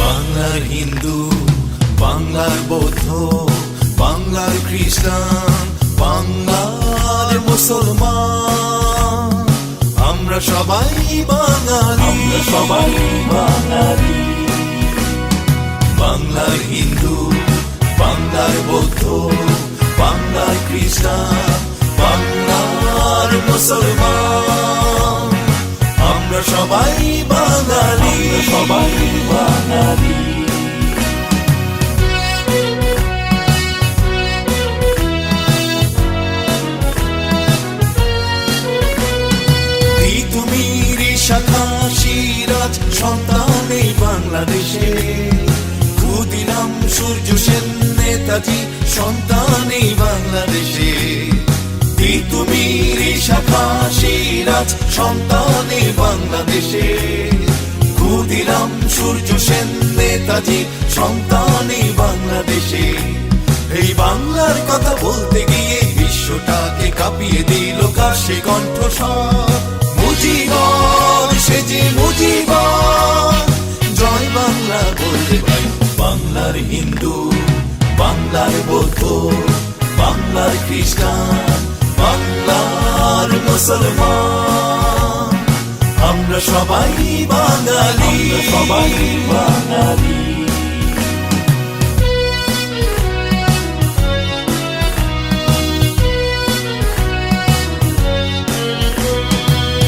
বাংলার হিন্দু, বাংলার বৌদ্ধ, বাংলার খ্রিস্টান, বাংলার মুসলমান, আমরা সবাই বাঙালি, সবাই বাঙালি। বাংলার হিন্দু, বাংলার বৌদ্ধ, বাংলার খ্রিস্টান, বাংলার মুসলমান, আমরা সবাই বাঙালি, সবাই বাঙালি। তিতুমির শাখা সিরাজ সন্তান এই বাংলাদেশে, ক্ষুদিরাম সূর্য সেন নেতাজি সন্তান এই বাংলাদেশে। তিতুমির শাখা সিরাজ সন্তান এই বাংলাদেশে, ক্ষুদিরাম সূর্য সেন নেতাজি সন্তান এই বাংলাদেশে। এই বাংলার কথা বলতে গিয়ে বিশ্বটাকে কাঁপিয়ে দিল কার সে কণ্ঠস্বর। মুজিবর সে যে মুজিবর, জয় বাংলা বলতে ভাই। বাংলার হিন্দু, বাংলার বৌদ্ধ, বাংলার খ্রিস্টান, বাংলার মুসলমান, আমরা সবাই বাঙালি, সবাই বাঙালি।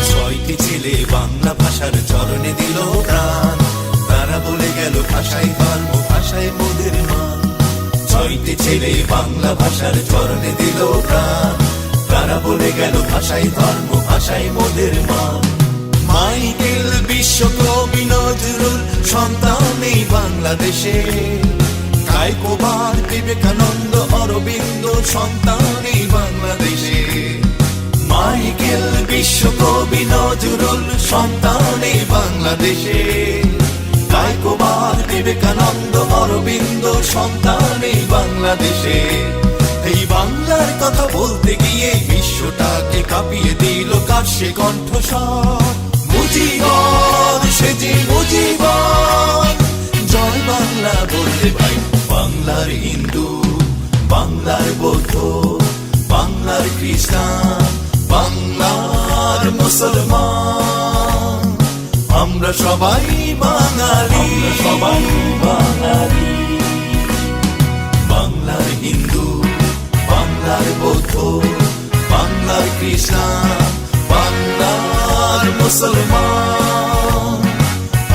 ছয়টি ছেলে বাংলা ভাষার চরণে দিল প্রাণ, তারা বলে গেল ভাষায় ধর্ম, ভাষায় মোদের মান। ছয়টি ছেলে বাংলা ভাষার চরণে দিল প্রাণ, তারা বলে গেল ভাষায় ধর্ম, ভাষায় মোদের মান। মাইকেল বিশ্বকবি নজরুল সন্তান এই বাংলাদেশে, কায়কোবার বিবেকানন্দ অরবিন্দ সন্তান এই বাংলাদেশে। মাইকেল বিশ্বকবি নজরুল সন্তান এই বাংলাদেশে, কায়কোবার বিবেকানন্দ অরবিন্দ সন্তান এই বাংলাদেশে। এই বাংলার কথা বলতে গিয়ে বিশ্বটাকে কাঁপিয়ে দিল কার সে কণ্ঠস্বর। মুজিবর সে যে মুজিবর, জয় বাংলা বলতে ভাই। বাংলার হিন্দু, বাংলার বৌদ্ধ, বাংলার খ্রিস্টান, বাংলার মুসলমান, আমরা সবাই বাঙালি, সবাই বাঙালি। বাংলার হিন্দু, বাংলার বৌদ্ধ, বাংলার খ্রিস্টান, বাংলার মুসলমান,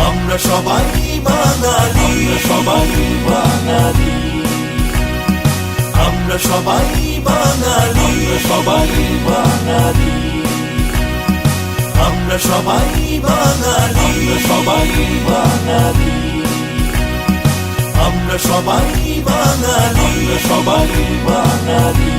আমরা সবাই বাঙালি, সবাই বাঙালি। আমরা সবাই বাঙালি, সবাই বাঙালি। আমরা সবাই বাঙালি, সবাই বাঙালি। আমরা সবাই বাঙালি, সবাই বাঙালি।